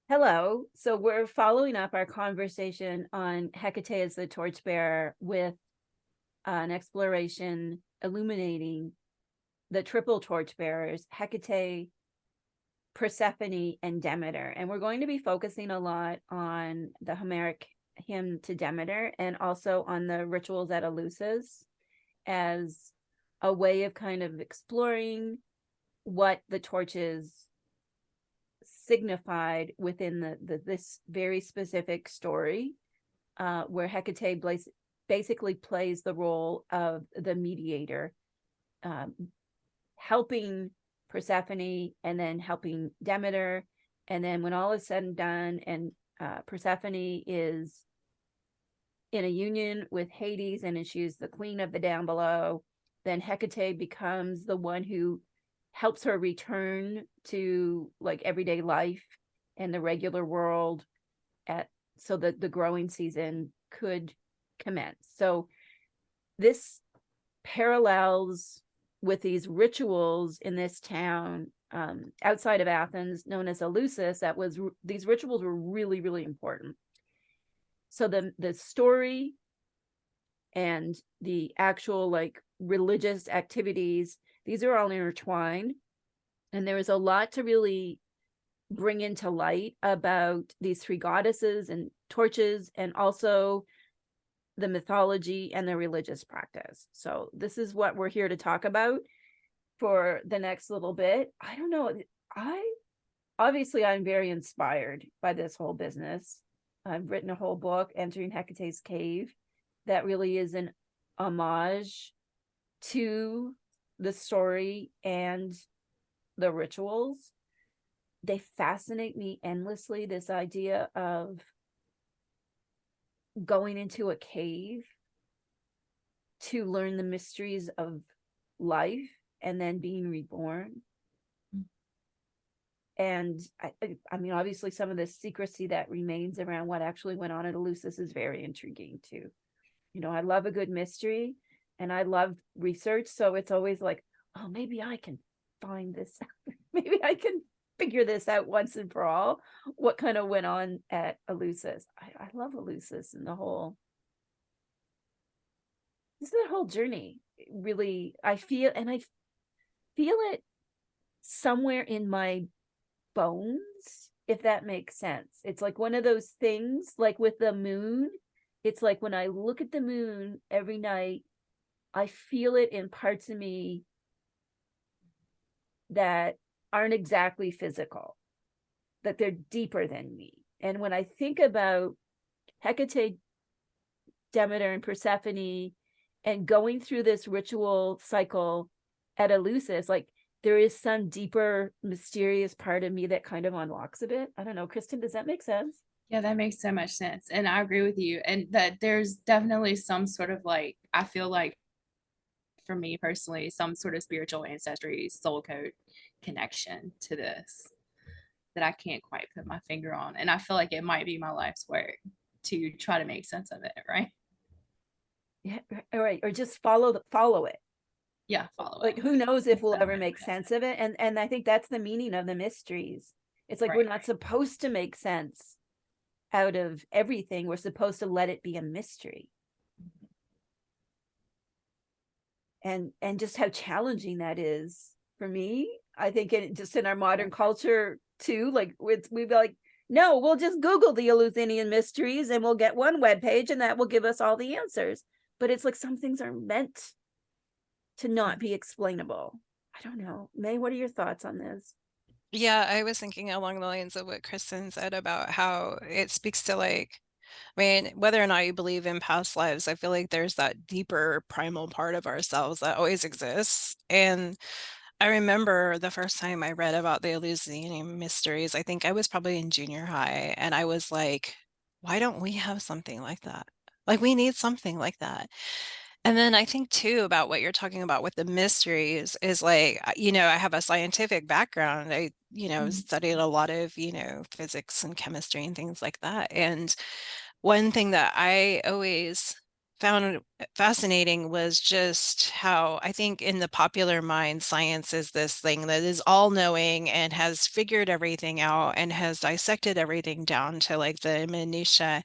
Hello. So we're following up our conversation on Hecate as the torchbearer with an exploration illuminating the triple torchbearers, Hecate, Persephone, and Demeter. And we're going to be focusing a lot on the Homeric hymn to Demeter and also on the rituals at Eleusis as a way of kind of exploring what the torches signified within this very specific story, where Hecate basically plays the role of the mediator, um, helping Persephone and then helping Demeter. And then when all is said and done, and Persephone is in a union with Hades and she's the queen of the down below, then Hecate becomes the one who helps her return to like everyday life and the regular world so that the growing season could commence. So this parallels with these rituals in this town outside of Athens known as Eleusis. These rituals were really, really important. So the story and the actual like religious activities, these are all intertwined. And there is a lot to really bring into light about these three goddesses and torches, and also the mythology and the religious practice. So this is what we're here to talk about for the next little bit. I don't know. I'm very inspired by this whole business. I've written a whole book, Entering Hecate's Cave, that really is an homage to the story and the rituals. They fascinate me endlessly. This idea of going into a cave to learn the mysteries of life and then being reborn. And I mean, obviously, some of the secrecy that remains around what actually went on at Eleusis is very intriguing too. You know, I love a good mystery and I love research. So it's always like, oh, maybe I can find this. Maybe I can figure this out once and for all. What kind of went on at Eleusis? I love Eleusis and the whole journey. Really, I feel it somewhere in my bones, if that makes sense. It's like one of those things, like with the moon. It's like when I look at the moon every night, I feel it in parts of me that aren't exactly physical, that they're deeper than me. And when I think about Hecate, Demeter, and Persephone and going through this ritual cycle at Eleusis, like there is some deeper, mysterious part of me that kind of unlocks a bit. I don't know, Christen, does that make sense? Yeah, that makes so much sense. And I agree with you. And that there's definitely some sort of like, I feel like for me personally, some sort of spiritual ancestry, soul code connection to this that I can't quite put my finger on. And I feel like it might be my life's work to try to make sense of it, right? Yeah, all right. Or just follow it. Yeah, follow Like it. who knows if we'll ever make sense of it. And I think that's the meaning of the mysteries. It's like we're Right. not supposed to make sense out of everything. We're supposed to let it be a mystery. And just how challenging that is for me. I think just in our modern culture too, like we'd be like, no, we'll just Google the Eleusinian mysteries and we'll get one web page and that will give us all the answers. But it's like some things are meant to not be explainable. I don't know. May, what are your thoughts on this? Yeah, I was thinking along the lines of what Kristen said about how it speaks to like, I mean, whether or not you believe in past lives, I feel like there's that deeper primal part of ourselves that always exists. And I remember the first time I read about the Eleusinian mysteries, I think I was probably in junior high, and I was like, why don't we have something like that? Like, we need something like that. And then I think too about what you're talking about with the mysteries is like, I have a scientific background. I, studied a lot of, physics and chemistry and things like that. And one thing that I always found fascinating was just how I think in the popular mind, science is this thing that is all knowing and has figured everything out and has dissected everything down to like the minutia.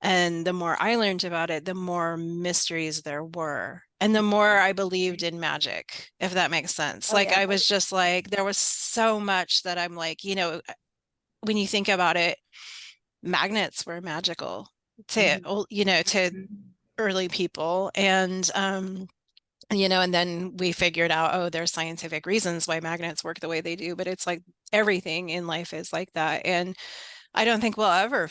And the more I learned about it, the more mysteries there were. And the more I believed in magic, if that makes sense. Oh, Like yeah. I was just like, there was so much that I'm like, you know, when you think about it, magnets were magical to, you know, to early people. And you know, and then we figured out, oh, there's scientific reasons why magnets work the way they do, but it's like everything in life is like that. And I don't think we'll ever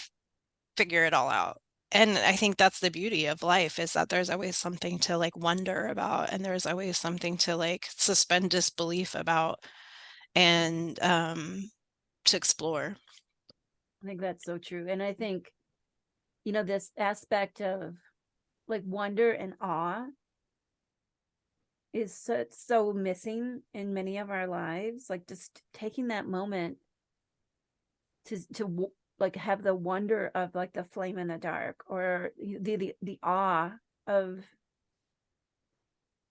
figure it all out. And I think that's the beauty of life, is that there's always something to like wonder about, and there's always something to like suspend disbelief about, and to explore. I think that's so true. And I think, you know, this aspect of like wonder and awe is so missing in many of our lives. Like just taking that moment to like have the wonder of like the flame in the dark, or the awe of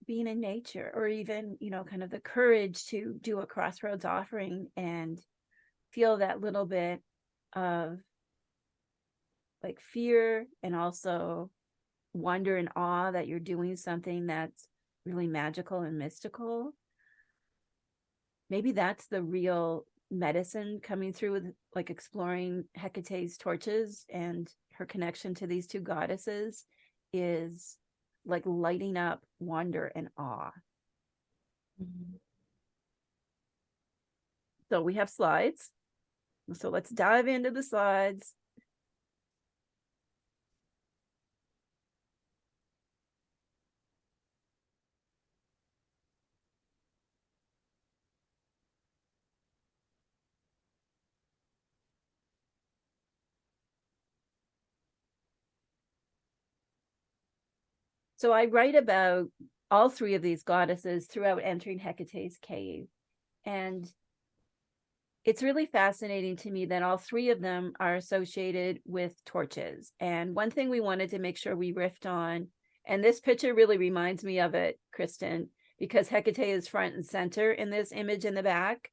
being in nature, or even, you know, kind of the courage to do a crossroads offering and feel that little bit of like fear and also wonder and awe that you're doing something that's really magical and mystical. Maybe that's the real medicine coming through with like exploring Hecate's torches and her connection to these two goddesses, is like lighting up wonder and awe. So we have slides. So let's dive into the slides. So I write about all three of these goddesses throughout entering Hecate's cave. And it's really fascinating to me that all three of them are associated with torches. And one thing we wanted to make sure we riffed on, and this picture really reminds me of it, Christen, because Hekate is front and center in this image in the back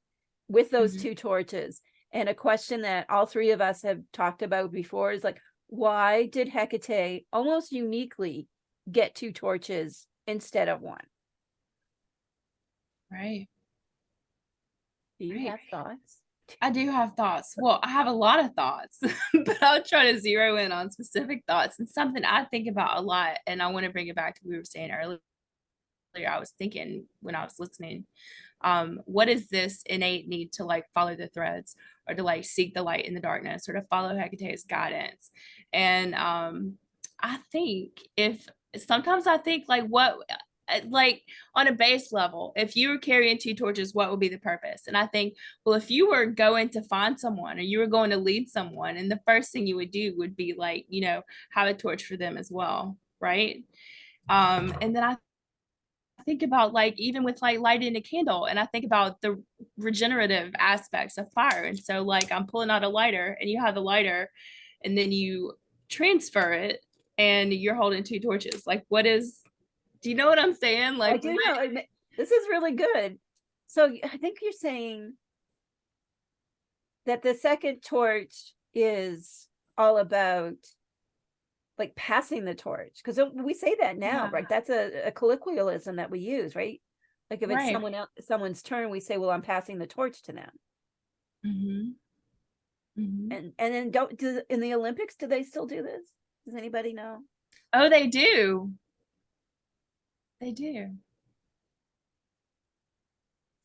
with those two torches. And a question that all three of us have talked about before is like, why did Hekate almost uniquely get two torches instead of one? Right. Do you have thoughts? I do have thoughts. Well, I have a lot of thoughts, but I'll try to zero in on specific thoughts, and something I think about a lot. And I want to bring it back to what we were saying earlier. I was thinking when I was listening, what is this innate need to like follow the threads, or to like seek the light in the darkness, or to follow Hecate's guidance? And I think if sometimes I think like what, like on a base level, if you were carrying two torches, what would be the purpose? And I think, well, if you were going to find someone, or you were going to lead someone, and the first thing you would do would be like, you know, have a torch for them as well, right? And then I think about like even with like lighting a candle, and I think about the regenerative aspects of fire. And so like I'm pulling out a lighter, and you have the lighter, and then you transfer it, and you're holding two torches. Like what is, do you know what I'm saying? Like I do know. This is really good. So I think you're saying that the second torch is all about like passing the torch, because we say that now, right? That's a colloquialism that we use, right? Like if it's someone else, someone's turn, we say, well, I'm passing the torch to them. And then in the Olympics, do they still do this? Does anybody know? Oh, they do. They do.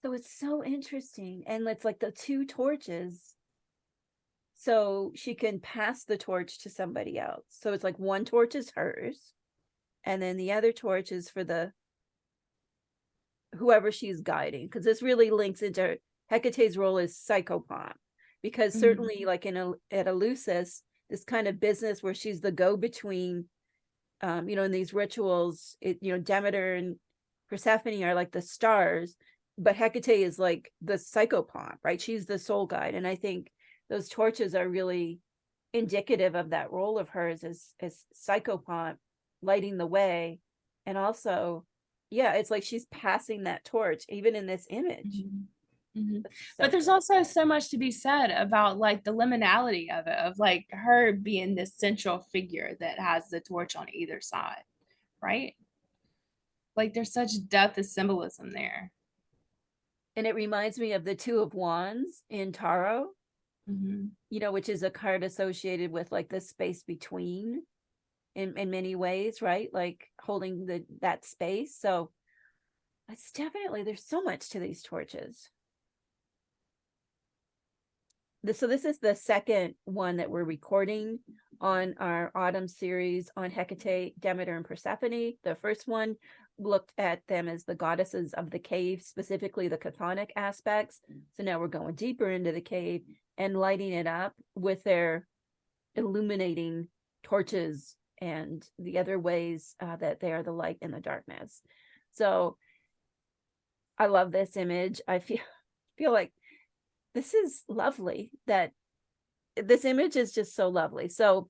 So it's so interesting. And it's like the two torches, so she can pass the torch to somebody else. So it's like one torch is hers, and then the other torch is for the whoever she's guiding, because this really links into Hecate's role as psychopomp, because certainly like at Eleusis, this kind of business where she's the go-between, you know, in these rituals, you know, Demeter and Persephone are like the stars, but Hekate is like the psychopomp, right? She's the soul guide. And I think those torches are really indicative of that role of hers as psychopomp, lighting the way. And also, yeah, it's like she's passing that torch even in this image. So But there's good. also so much to be said about like the liminality of it, of like her being this central figure that has the torch on either side, right? Like there's such depth of symbolism there. And it reminds me of the Two of Wands in Tarot, Mm-hmm. you know, which is a card associated with like the space between in many ways, right? Like holding that space. So it's definitely, there's so much to these torches. So this is the second one that we're recording on our autumn series on Hekate, Demeter, and Persephone. The first one looked at them as the goddesses of the cave, specifically the chthonic aspects. So now we're going deeper into the cave and lighting it up with their illuminating torches and the other ways that they are the light in the darkness. So I love this image. I feel like this is lovely, that this image is just so lovely. So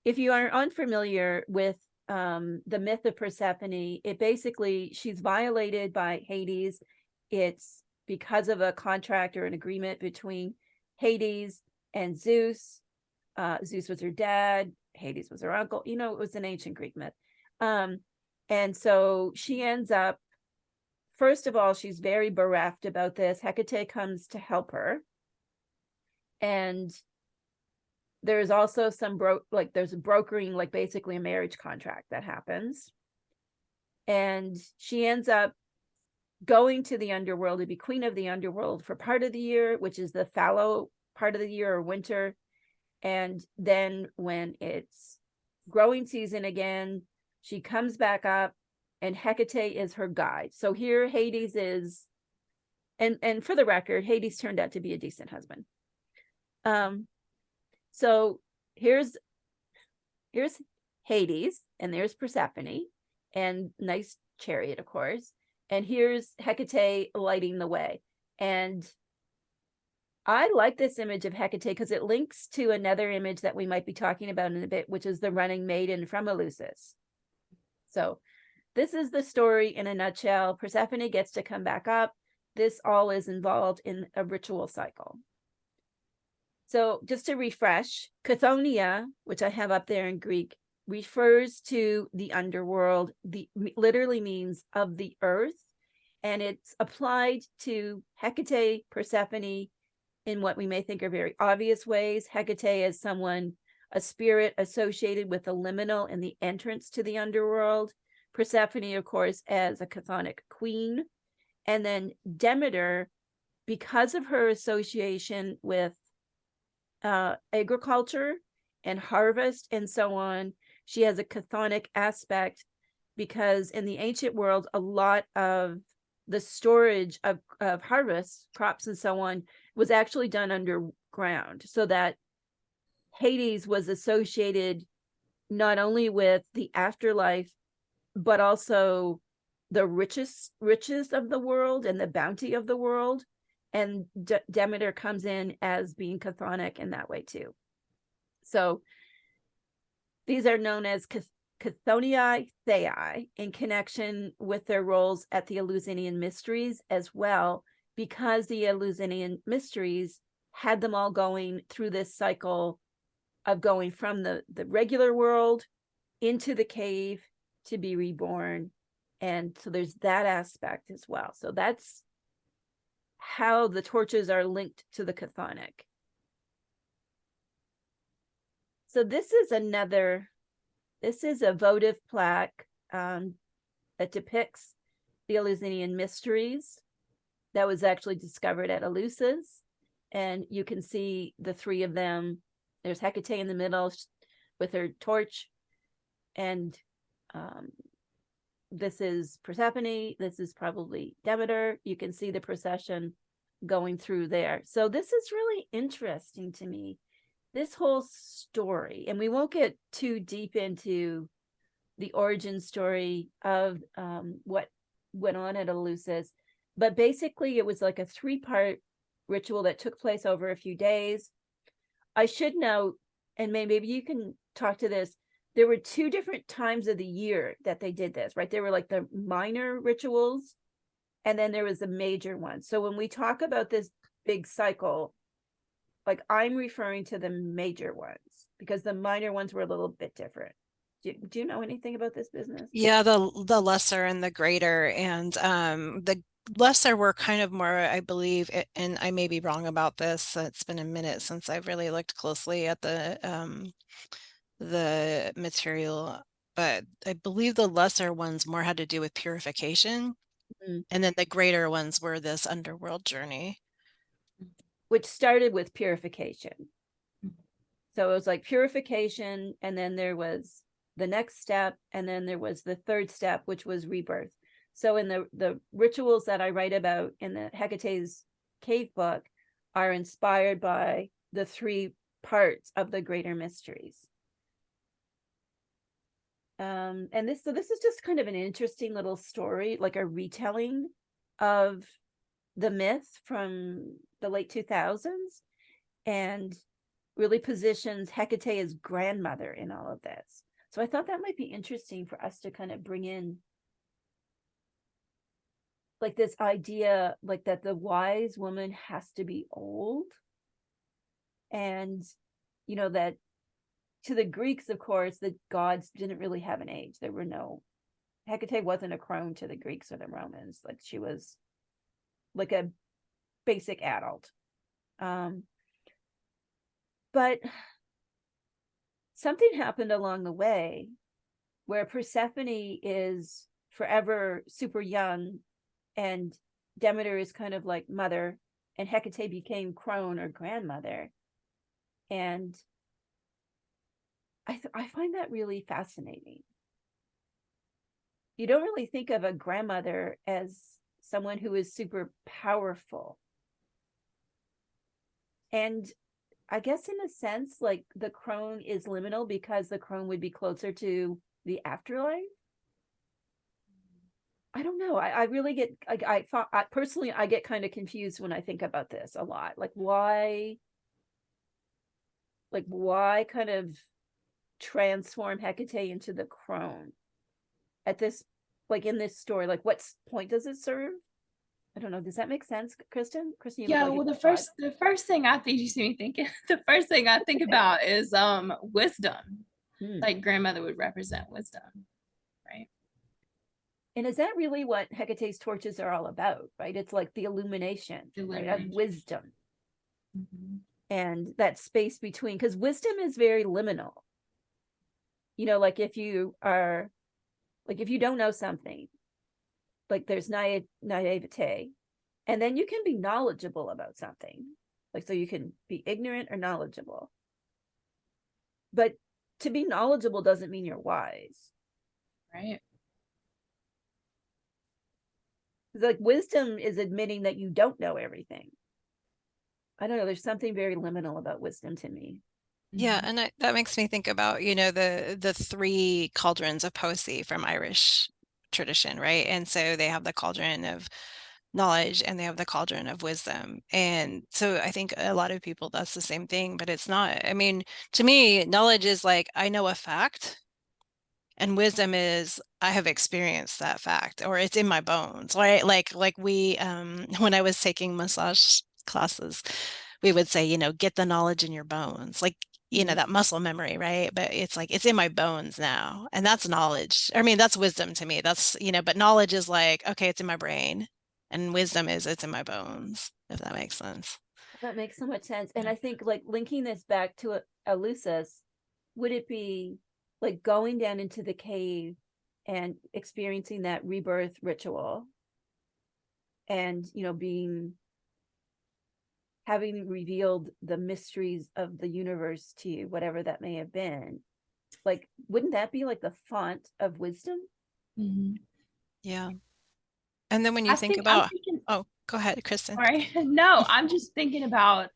if you are unfamiliar with the myth of Persephone, it basically, she's violated by Hades. It's because of a contract or an agreement between Hades and Zeus. Zeus was her dad, Hades was her uncle. You know, it was an ancient Greek myth. And so she ends up, first of all, she's very bereft about this. Hekate comes to help her. And there's also some there's a brokering, like basically a marriage contract that happens. And she ends up going to the underworld to be queen of the underworld for part of the year, which is the fallow part of the year or winter. And then when it's growing season again, she comes back up and Hekate is her guide. So here Hades is, and for the record, Hades turned out to be a decent husband. So here's Hades, and there's Persephone, and nice chariot, of course. And here's Hekate lighting the way. And I like this image of Hekate because it links to another image that we might be talking about in a bit, which is the running maiden from Eleusis. So this is the story in a nutshell. Persephone gets to come back up. This all is involved in a ritual cycle. So just to refresh, Chthoniya, which I have up there in Greek, refers to the underworld. Literally means of the earth. And it's applied to Hekate, Persephone, in what we may think are very obvious ways. Hekate as someone, a spirit associated with the liminal and the entrance to the underworld. Persephone, of course, as a chthonic queen. And then Demeter, because of her association with agriculture and harvest and so on, she has a chthonic aspect, because in the ancient world, a lot of the storage of harvests, crops and so on, was actually done underground, so that Hades was associated not only with the afterlife, but also the riches of the world and the bounty of the world. And Demeter comes in as being chthonic in that way too. So these are known as Chthoniae Theai in connection with their roles at the Eleusinian mysteries as well, because the Eleusinian mysteries had them all going through this cycle of going from the regular world into the cave to be reborn. And so there's that aspect as well. So that's how the torches are linked to the chthonic. So this is a votive plaque that depicts the Eleusinian mysteries that was actually discovered at Eleusis. And you can see the three of them. There's Hekate in the middle with her torch. And this is Persephone. This is probably Demeter. You can see the procession going through there. So this is really interesting to me, this whole story. And we won't get too deep into the origin story of what went on at Eleusis. But basically, it was like a 3-part ritual that took place over a few days. I should note, and maybe you can talk to this, there were two different times of the year that they did this, right? There were like the minor rituals, and then there was the major one. So when we talk about this big cycle, like I'm referring to the major ones because the minor ones were a little bit different. Do you know anything about this business? Yeah, the lesser and the greater, and the lesser were kind of more, I believe, and I may be wrong about this. It's been a minute since I've really looked closely at the material, but I believe the lesser ones more had to do with purification, and then the greater ones were this underworld journey. Which started with purification. So it was like purification, and then there was the next step, and then there was the third step, which was rebirth. So in the rituals that I write about in the Hecate's cave book are inspired by the three parts of the greater mysteries. And this is just kind of an interesting little story, like a retelling of the myth from the late 2000s, and really positions Hekate as grandmother in all of this. So I thought that might be interesting for us to kind of bring in, like this idea, like that the wise woman has to be old. And, you know, that to the Greeks, of course, the gods didn't really have an age. There were no, Hekate wasn't a crone to the Greeks or the Romans. Like she was like a basic adult. But something happened along the way where Persephone is forever super young, and Demeter is kind of like mother, and Hecate became crone or grandmother. And I find that really fascinating. You don't really think of a grandmother as someone who is super powerful. And I guess in a sense, like the crone is liminal because the crone would be closer to the afterlife. I don't know. I really get, I personally, I get kind of confused when I think about this a lot. Like why kind of transform Hecate into the crone at this, like in this story? Like what point does it serve? I don't know. Does that make sense, Christen? Christen, you look Yeah, like well, you the first thing I think you see me thinking, the first thing I think about is wisdom. Like grandmother would represent wisdom, right? And is that really what Hecate's torches are all about, right? It's like the illumination, right, of wisdom. And that space between, because wisdom is very liminal. You know, like if you don't know something, like there's naivete, and then you can be knowledgeable about something. Like, so you can be ignorant or knowledgeable. But to be knowledgeable doesn't mean you're wise. Right. Like wisdom is admitting that you don't know everything. I don't know. There's something very liminal about wisdom to me. Yeah, and that makes me think about, you know, the three cauldrons of poesy from Irish tradition, right? And so they have the cauldron of knowledge and they have the cauldron of wisdom. And so I think a lot of people, that's the same thing, but it's not. I mean, to me, knowledge is like, I know a fact, and wisdom is I have experienced that fact, or it's in my bones, right? Like we when I was taking massage classes, we would say, you know, get the knowledge in your bones, like, you know, that muscle memory, right? But it's like it's in my bones now, and that's knowledge. I mean, that's wisdom to me. That's, you know, but knowledge is like, okay, it's in my brain, and wisdom is it's in my bones, if that makes sense. That makes so much sense. And I think like linking this back to Eleusis, would it be like going down into the cave and experiencing that rebirth ritual, and, you know, having revealed the mysteries of the universe to you, whatever that may have been, like, wouldn't that be like the font of wisdom? Yeah. And then when you think about, oh, go ahead, Kristen. Sorry. No, I'm just thinking about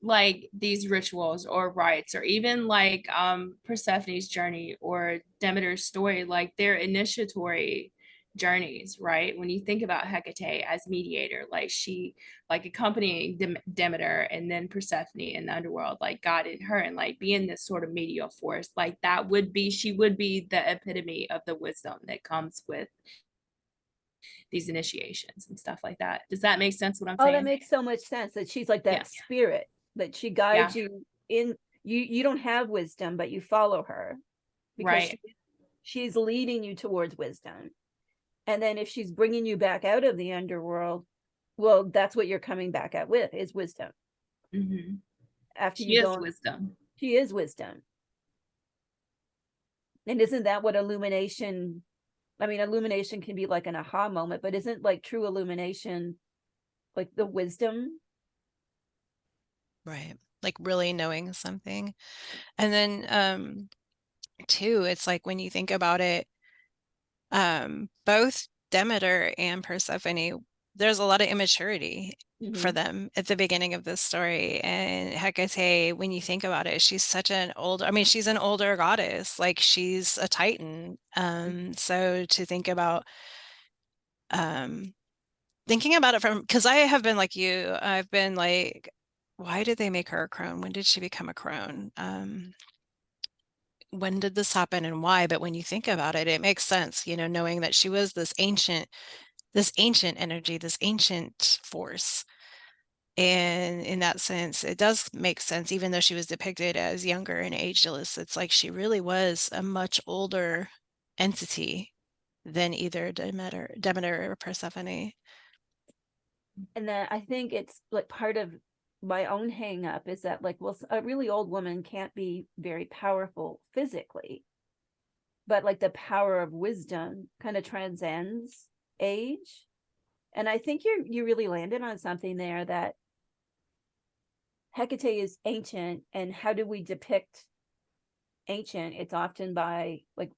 like these rituals or rites, or even like Persephone's journey or Demeter's story, like they're initiatory journeys, right? When you think about Hekate as mediator, like she, like accompanying Demeter and then Persephone in the underworld, like guiding her and like being this sort of medial force, like that would be, she would be the epitome of the wisdom that comes with these initiations and stuff like that. Does that make sense what I'm Oh, that saying? makes so much sense, that she's like that Yeah. spirit, that she guides you in, you don't have wisdom, but you follow her because Right. she's leading you towards wisdom. And then if she's bringing you back out of the underworld, well, that's what you're coming back out with, is wisdom. Mm-hmm. After She you is go, wisdom. she is wisdom. And isn't that what illumination, I mean, illumination can be like an aha moment, but isn't like true illumination like the wisdom? Right. Like really knowing something. And then too, it's like when you think about it, both Demeter and Persephone, there's a lot of immaturity for them at the beginning of this story. And Hecate, when you think about it, she's such an older, I mean, she's an older goddess, like she's a Titan. So to think about thinking about it from, because I have been like you, I've been like, why did they make her a crone? When did she become a crone? When did this happen and why? But when you think about it, it makes sense, you know, knowing that she was this ancient energy, this ancient force. And in that sense, it does make sense, even though she was depicted as younger and ageless, it's like she really was a much older entity than either Demeter or Persephone. And then I think it's like part of my own hang up is that, like, well, a really old woman can't be very powerful physically, but like the power of wisdom kind of transcends age. And I think you really landed on something there, that Hecate is ancient, and how do we depict ancient? It's often by like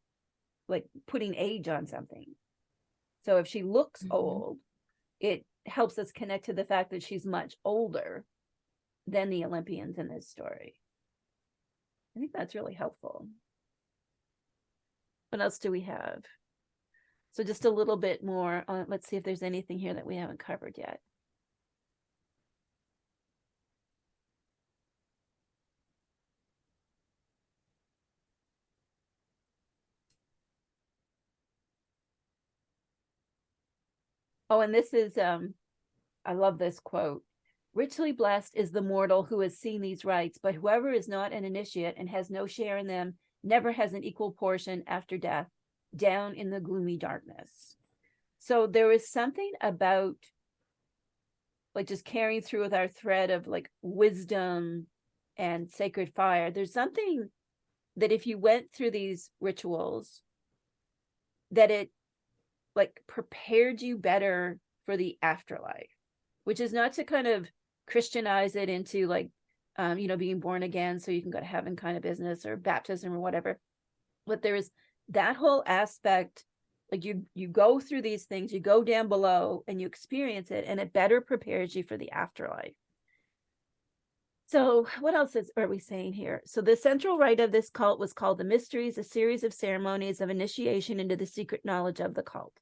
putting age on something. So if she looks old, it helps us connect to the fact that she's much older than the Olympians in this story. I think that's really helpful. What else do we have? So just a little bit more. Let's see if there's anything here that we haven't covered yet. Oh, and this is, I love this quote. Richly blessed is the mortal who has seen these rites, but whoever is not an initiate and has no share in them never has an equal portion after death, down in the gloomy darkness. So there is something about like just carrying through with our thread of like wisdom and sacred fire. There's something that if you went through these rituals, that it like prepared you better for the afterlife, which is not to kind of Christianize it into like, you know, being born again so you can go to heaven kind of business, or baptism or whatever. But there is that whole aspect, like you go through these things, you go down below and you experience it, and it better prepares you for the afterlife. So what else are we saying here? So the central rite of this cult was called the Mysteries, a series of ceremonies of initiation into the secret knowledge of the cult.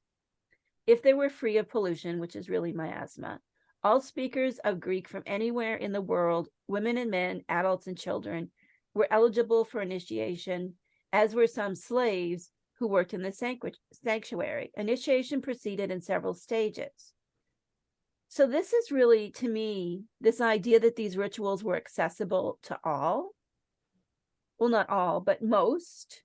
If they were free of pollution, which is really miasma, all speakers of Greek from anywhere in the world, women and men, adults and children, were eligible for initiation, as were some slaves who worked in the sanctuary. Initiation proceeded in several stages. So this is really, to me, this idea that these rituals were accessible to all. Well, not all, but most.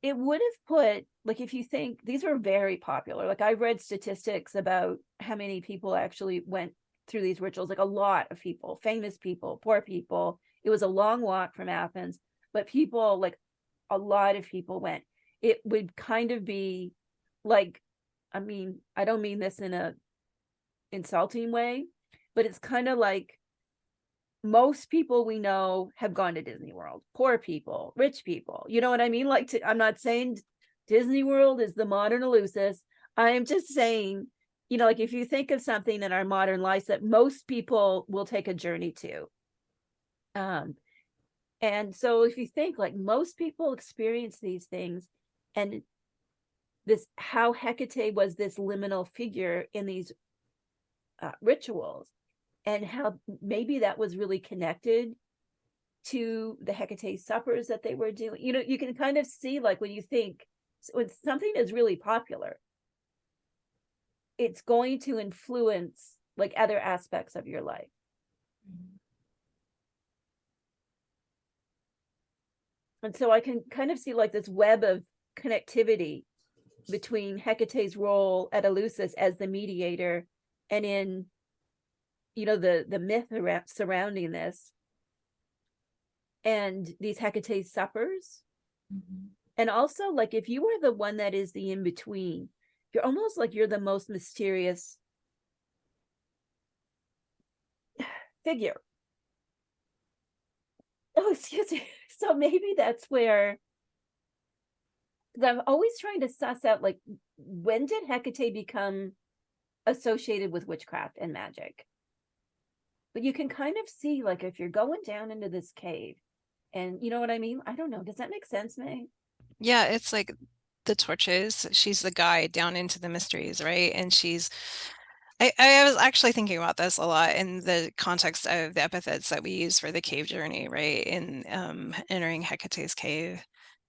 It would have put, like, if you think these were very popular, like I've read statistics about how many people actually went through these rituals, like a lot of people, famous people, poor people. It was a long walk from Athens, but people, like a lot of people went. It would kind of be like, I mean, I don't mean this in a insulting way, but it's kind of like most people we know have gone to Disney World. Poor people, rich people, you know what I mean? Like, I'm not saying Disney World is the modern Eleusis. I am just saying, you know, like if you think of something in our modern lives that most people will take a journey to. And so if you think like most people experience these things, and this, how Hecate was this liminal figure in these rituals, and how maybe that was really connected to the Hecate suppers that they were doing. You know, you can kind of see, like, when you think, when something is really popular, it's going to influence like other aspects of your life. And so I can kind of see like this web of connectivity between Hecate's role at Eleusis as the mediator, and in, you know, the myth around surrounding this, and these Hecate suppers. And also, like, if you are the one that is the in-between, you're almost like you're the most mysterious figure. Oh, excuse me. So maybe that's where, because I'm always trying to suss out, like, when did Hecate become associated with witchcraft and magic? But you can kind of see, like, if you're going down into this cave, and you know what I mean? I don't know. Does that make sense, May? Yeah, it's like the torches. She's the guide down into the mysteries, right? And I was actually thinking about this a lot in the context of the epithets that we use for the cave journey, right? In entering Hecate's cave,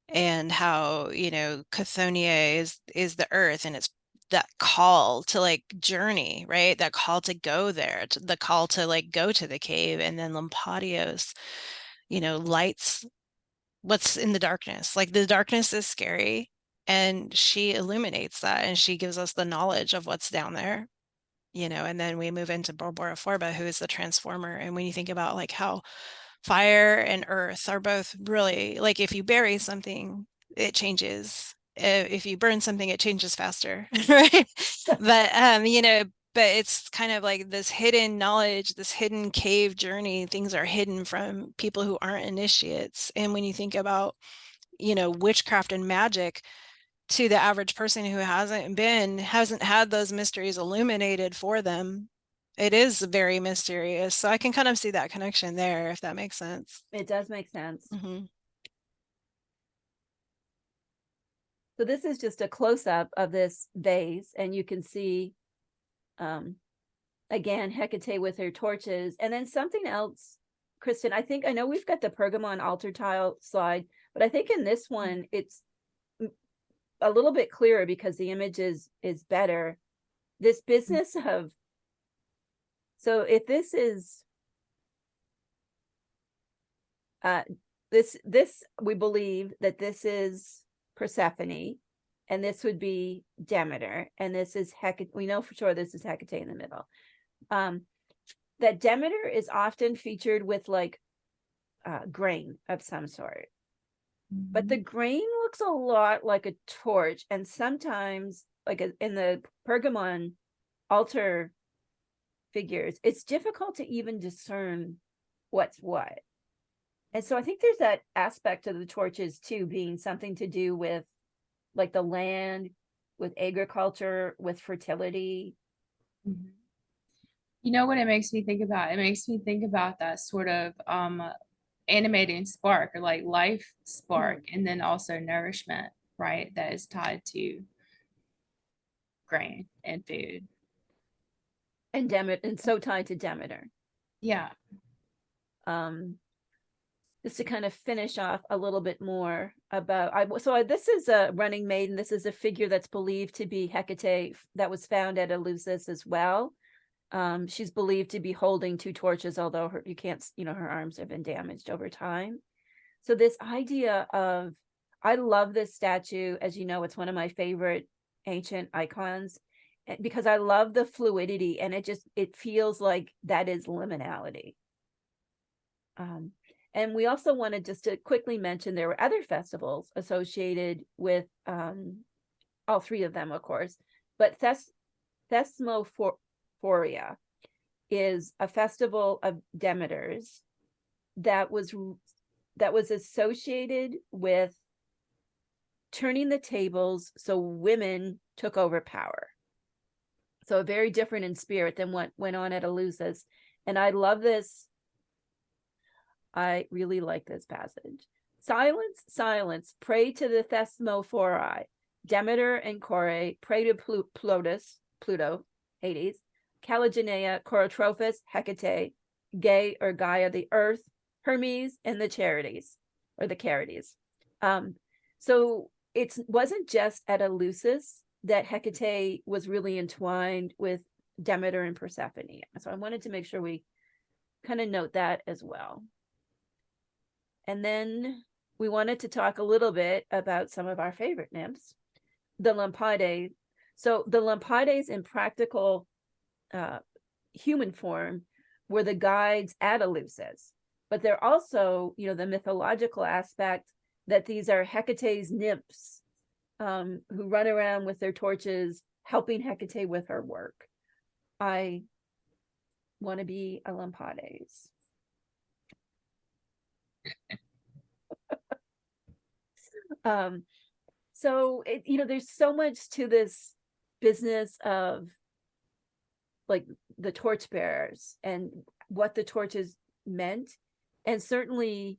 and how, you know, Chthoniae is the earth, and it's that call to like journey, right? That call to go there, the call to like go to the cave, and then Lampadios, you know, lights what's in the darkness. Like the darkness is scary, and she illuminates that, and she gives us the knowledge of what's down there, you know. And then we move into Borbora Forba, who is the transformer. And when you think about like how fire and earth are both really, like, if you bury something, it changes. If you burn something, it changes faster, right? But you know, but it's kind of like this hidden knowledge, this hidden cave journey. Things are hidden from people who aren't initiates. And when you think about, you know, witchcraft and magic, to the average person who hasn't had those mysteries illuminated for them, it is very mysterious. So I can kind of see that connection there, if that makes sense. It does make sense. Mm-hmm. So this is just a close-up of this vase, and you can see, again, Hecate with her torches, and then something else, Christen. I know we've got the Pergamon altar tile slide, but I think in this one it's a little bit clearer because the image is better. This business of, so if this is this we believe that this is Persephone, and this would be Demeter, and this is Hecate. We know for sure this is Hecate in the middle. That Demeter is often featured with like grain of some sort, but the grain looks a lot like a torch, and sometimes, like in the Pergamon altar figures, it's difficult to even discern what's what. And so I think there's that aspect of the torches too, being something to do with like the land, with agriculture, with fertility. You know what it makes me think about? It makes me think about that sort of animating spark, or like life spark, and then also nourishment, right? That is tied to grain and food. And Demeter, and so tied to Demeter. Yeah. Just to kind of finish off a little bit more about, this is a running maiden. This is a figure that's believed to be Hecate that was found at Eleusis as well. She's believed to be holding two torches, although you can't, you know, her arms have been damaged over time. So this idea of, I love this statue. As you know, it's one of my favorite ancient icons, because I love the fluidity, and it feels like that is liminality. And we also wanted just to quickly mention there were other festivals associated with all three of them, of course, but Thesmophoria is a festival of Demeters that was associated with turning the tables so women took over power. So very different in spirit than what went on at Eleusis. And I love this. I really like this passage. Silence, silence, pray to the Thesmophori. Demeter and Kore pray to Pluto, Hades, Caligenea, Chorotrophus, Hecate, Ge or Gaia, the earth, Hermes, and the Charities, or the Charities. So it wasn't just at Eleusis that Hecate was really entwined with Demeter and Persephone. So I wanted to make sure we kind of note that as well. And then we wanted to talk a little bit about some of our favorite nymphs, the Lampades. So the Lampades in practical human form were the guides at Eleusis, but they're also, the mythological aspect that these are Hecate's nymphs who run around with their torches, helping Hecate with her work. I want to be a Lampades. So there's so much to this business of like the torchbearers and what the torches meant. And certainly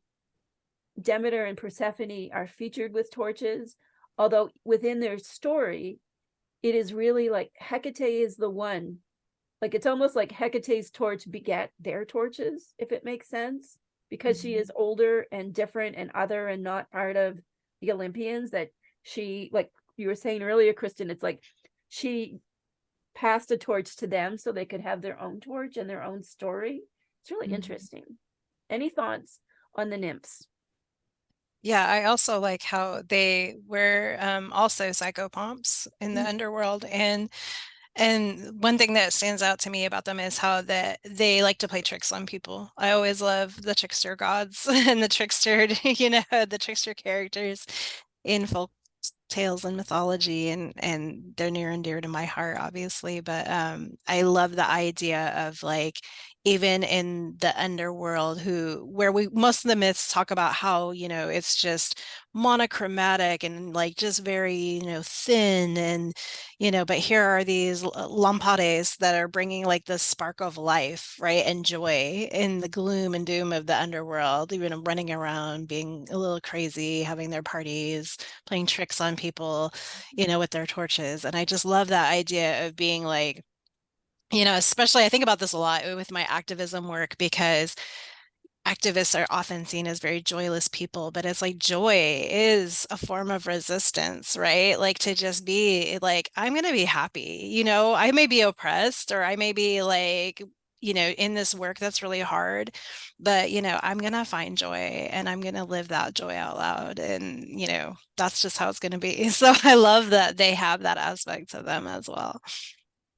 Demeter and Persephone are featured with torches, although within their story, it is really like Hecate is the one. Like it's almost like Hecate's torch begat their torches, if it makes sense, because she is older and different and other and not part of the Olympians, that she, like you were saying earlier, Christen, it's like she passed a torch to them so they could have their own torch and their own story. It's really interesting. Any thoughts on the nymphs? Yeah, I also like how they were also psychopomps in the underworld, and one thing that stands out to me about them is how that they like to play tricks on people. I always love the trickster gods and the trickster, the trickster characters in folk tales and mythology, and they're near and dear to my heart, obviously. But I love the idea of like, even in the underworld, where most of the myths talk about how, it's just monochromatic and like just very, thin, and but here are these lampades that are bringing like the spark of life, right, and joy in the gloom and doom of the underworld, even running around being a little crazy, having their parties, playing tricks on people, with their torches. And I just love that idea of being like, especially I think about this a lot with my activism work, because activists are often seen as very joyless people, but it's like joy is a form of resistance, right? Like to just be like, I'm going to be happy, I may be oppressed, or I may be like, in this work that's really hard, but, I'm going to find joy and I'm going to live that joy out loud. And, that's just how it's going to be. So I love that they have that aspect to them as well.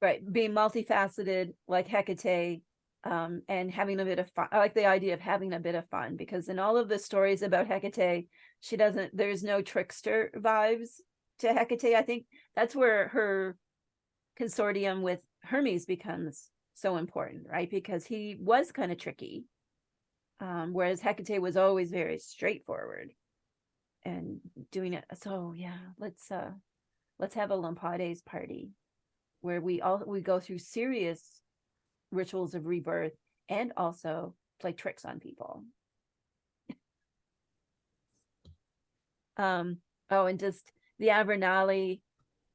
Right. Being multifaceted like Hecate, and having a bit of fun. I like the idea of having a bit of fun, because in all of the stories about Hecate, there's no trickster vibes to Hecate. I think that's where her consortium with Hermes becomes so important, right? Because he was kind of tricky, whereas Hecate was always very straightforward and doing it. So yeah, let's have a Lampades party where we go through serious rituals of rebirth and also play tricks on people. And just the Avernali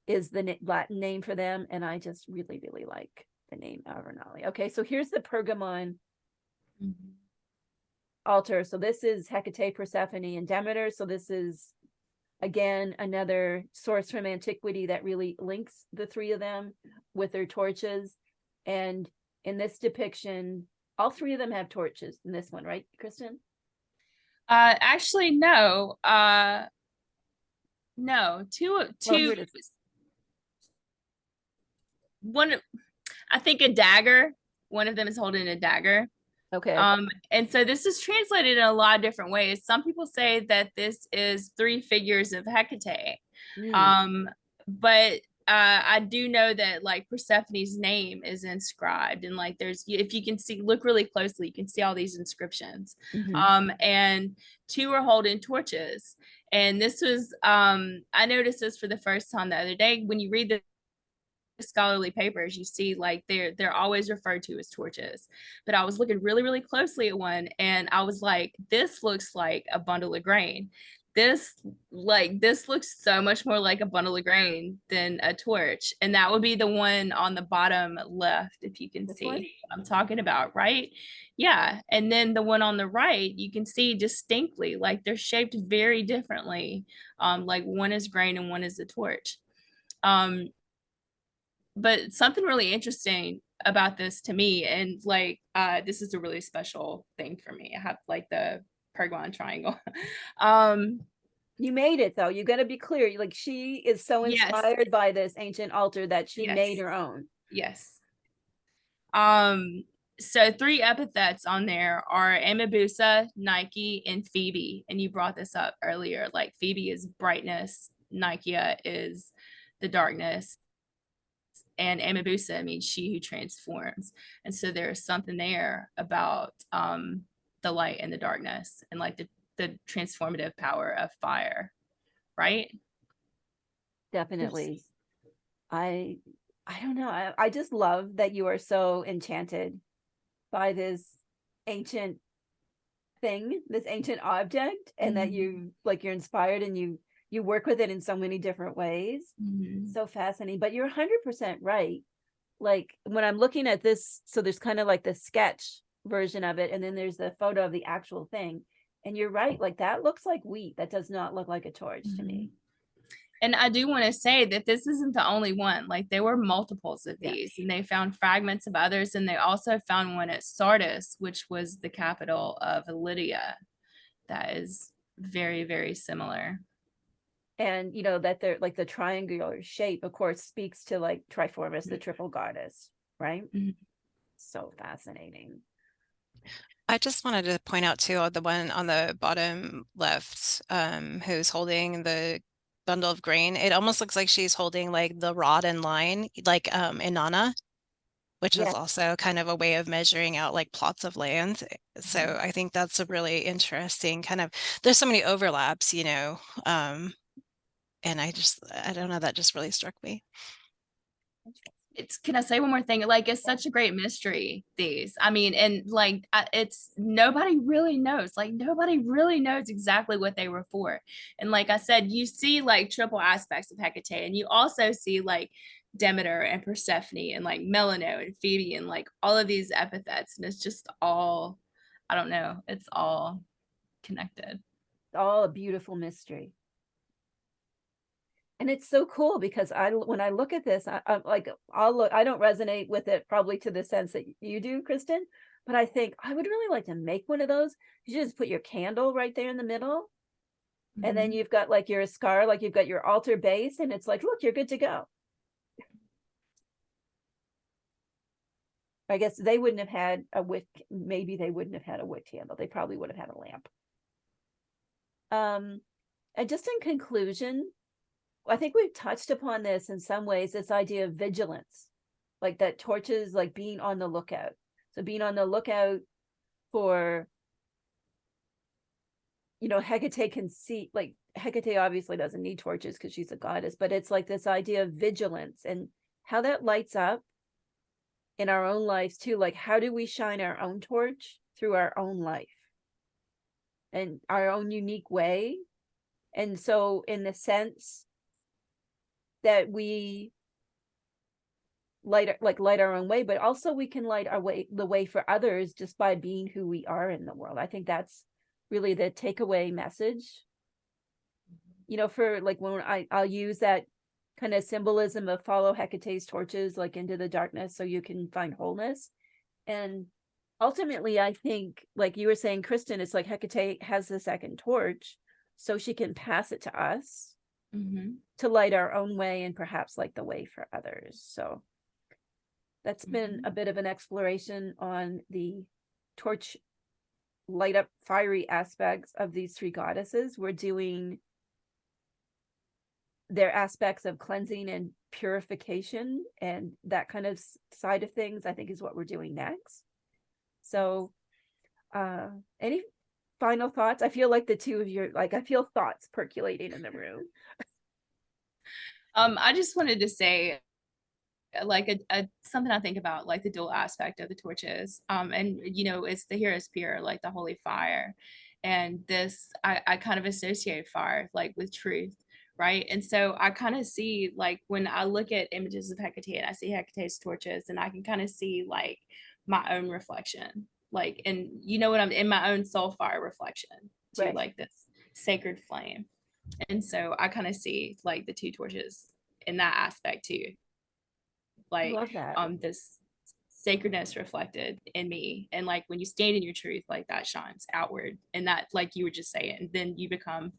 is the Latin name for them, and I just really, really like the name Avernali. Okay, so here's the Pergamon altar. So this is Hecate, Persephone, and Demeter. So this is, again, another source from antiquity that really links the three of them with their torches. And in this depiction, all three of them have torches in this one, right, Christen? Actually, no. No, two. One, I think a dagger. One of them is holding a dagger. Okay. And so this is translated in a lot of different ways. Some people say that this is 3 figures of Hecate. But I do know that like Persephone's name is inscribed, and like if you can look really closely, you can see all these inscriptions. And 2 are holding torches. And this was, I noticed this for the first time the other day. When you read the scholarly papers, you see like they're always referred to as torches. But I was looking really, really closely at one, and I was like, this looks like a bundle of grain. this looks so much more like a bundle of grain than a torch. And that would be the one on the bottom left, if you can This see one? what I'm talking about, right? Yeah. And then the one on the right, you can see distinctly, like they're shaped very differently. Like one is grain and one is a torch. But something really interesting about this to me, and like this is a really special thing for me. I have like the Pergamon triangle. You made it though. You got to be clear. Like she is so Yes. inspired by this ancient altar that she made Yes. her own. Yes. So 3 epithets on there are Amabusa, Nike, and Phoebe. And you brought this up earlier. Like Phoebe is brightness, Nikeia is the darkness, and Amabusa means she who transforms. And so there's something there about the light and the darkness, and like the transformative power of fire, right? Definitely. I don't know. I just love that you are so enchanted by this ancient thing, this ancient object, and that you like you're inspired and you work with it in so many different ways. So fascinating. But you're 100% right. Like when I'm looking at this, so there's kind of like the sketch version of it, and then there's the photo of the actual thing. And you're right, like that looks like wheat. That does not look like a torch to me. And I do want to say that this isn't the only one. Like there were multiples of these, and they found fragments of others, and they also found one at Sardis, which was the capital of Lydia. That is very, very similar. And you know that they're like the triangular shape, of course, speaks to like Triformis, the triple goddess, right? So fascinating. I just wanted to point out too, the one on the bottom left, who's holding the bundle of grain. It almost looks like she's holding like the rod and line, like Inanna, which is also kind of a way of measuring out like plots of land. So I think that's a really interesting kind of, there's so many overlaps, you know, and I don't know, that just really struck me. Can I say one more thing? Like it's such a great mystery, these. I mean, and like it's nobody really knows. Like nobody really knows exactly what they were for. And like I said, you see like triple aspects of Hecate, and you also see like Demeter and Persephone and like Melano and Phoebe and like all of these epithets, and it's just all, I don't know, it's all connected. All a beautiful mystery. And it's so cool because when I look at this, I'm like, I don't resonate with it probably to the sense that you do, Christen, but I think I would really like to make one of those. You just put your candle right there in the middle. And then you've got like your scar, like you've got your altar base, and it's like, look, you're good to go. I guess they wouldn't have had a wick. Maybe they wouldn't have had a wick candle. They probably would have had a lamp. And just in conclusion, I think we've touched upon this in some ways, this idea of vigilance, like that torches, like being on the lookout. So being on the lookout for, you know, Hecate can see, like Hecate obviously doesn't need torches because she's a goddess, but it's like this idea of vigilance and how that lights up in our own lives too. Like, how do we shine our own torch through our own life and our own unique way? And so in the sense that we light our own way, but also we can light the way for others just by being who we are in the world. I think that's really the takeaway message, you know, for like when I'll use that kind of symbolism of follow Hecate's torches like into the darkness so you can find wholeness. And ultimately I think, like you were saying, Christen, it's like Hecate has the second torch so she can pass it to us to light our own way and perhaps like the way for others. So that's been a bit of an exploration on the torch light up fiery aspects of these 3 goddesses. We're doing their aspects of cleansing and purification, and that kind of side of things I think is what we're doing next. So any final thoughts? I feel like the two of you, like I feel thoughts percolating in the room. I just wanted to say like a something I think about, like the dual aspect of the torches, and you know, it's the hero's spear, like the holy fire, And this, I kind of associate fire like with truth, right? And so I kind of see, like, when I look at images of Hecate and I see Hecate's torches, and I can kind of see like my own reflection, like, and you know what, I'm in my own soul fire reflection to Right. like this sacred flame. And so I kind of see like the two torches in that aspect too, I like love that. this sacredness reflected in me. And like when you stand in your truth, like that shines outward, and that, like you were just saying, then you become,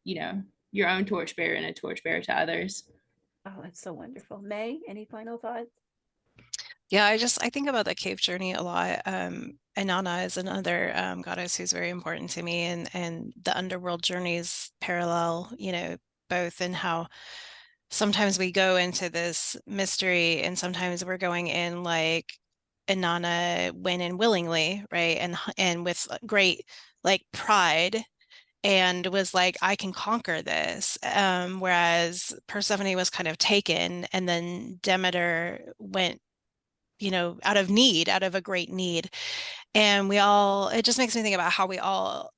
you know, your own torchbearer and a torchbearer to others. Oh, that's so wonderful. May, any final thoughts? Yeah, I think about the cave journey a lot. Inanna is another goddess who's very important to me, and the underworld journeys parallel, you know, both in how sometimes we go into this mystery and sometimes we're going in like Inanna went in willingly, right? And with great like pride, and was like, I can conquer this. Whereas Persephone was kind of taken, and then Demeter went, you know, out of need, out of a great need. And it just makes me think about how we all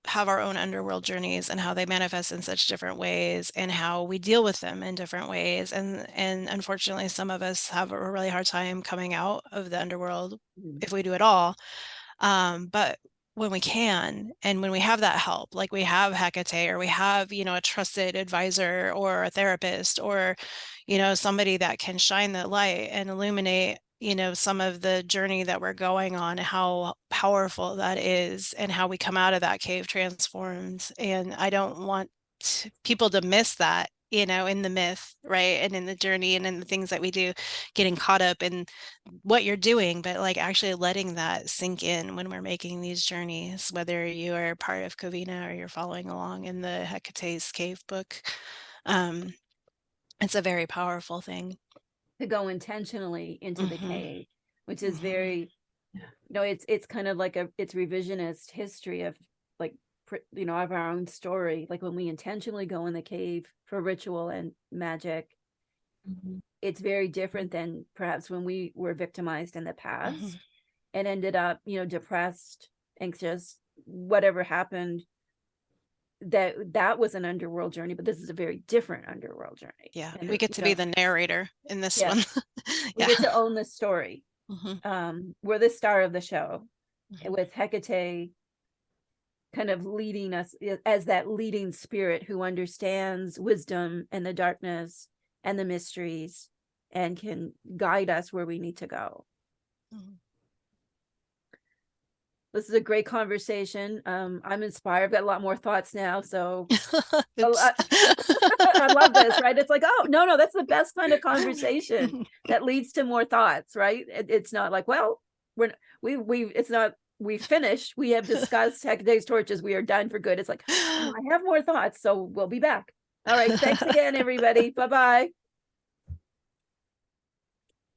have our own underworld journeys and how they manifest in such different ways and how we deal with them in different ways. And unfortunately, some of us have a really hard time coming out of the underworld if we do it all. But when we can, and when we have that help, like we have Hecate, or we have, you know, a trusted advisor or a therapist, or, you know, somebody that can shine the light and illuminate, you know, some of the journey that we're going on, how powerful that is, and how we come out of that cave transformed. And I don't want people to miss that, you know, in the myth, right? And in the journey and in the things that we do, getting caught up in what you're doing, but like actually letting that sink in when we're making these journeys, whether you are part of Covina or you're following along in the Hecate's Cave book. It's a very powerful thing. To go intentionally into the Mhm. cave, which is Mhm. very, you know, it's kind of like it's revisionist history of like, you know, of our own story. Like when we intentionally go in the cave for ritual and magic, it's very different than perhaps when we were victimized in the past Mhm. and ended up, you know, depressed, anxious, whatever happened. That was an underworld journey, but this is a very different underworld journey. Yeah, And we get to be the narrator in this yes, one. we Yeah. get to own the story. Mhm. We're the star of the show, Mhm. with Hecate kind of leading us as that leading spirit who understands wisdom and the darkness and the mysteries and can guide us where we need to go. Mhm. This is a great conversation. I'm inspired. I've got a lot more thoughts now. So Oops. I love this, right? It's like, oh, no, that's the best kind of conversation that leads to more thoughts, right? It's not like, well, it's not, we finished, we have discussed Hecate's torches, we are done for good. It's like, oh, I have more thoughts, so we'll be back. All right. Thanks again, everybody. Bye-bye.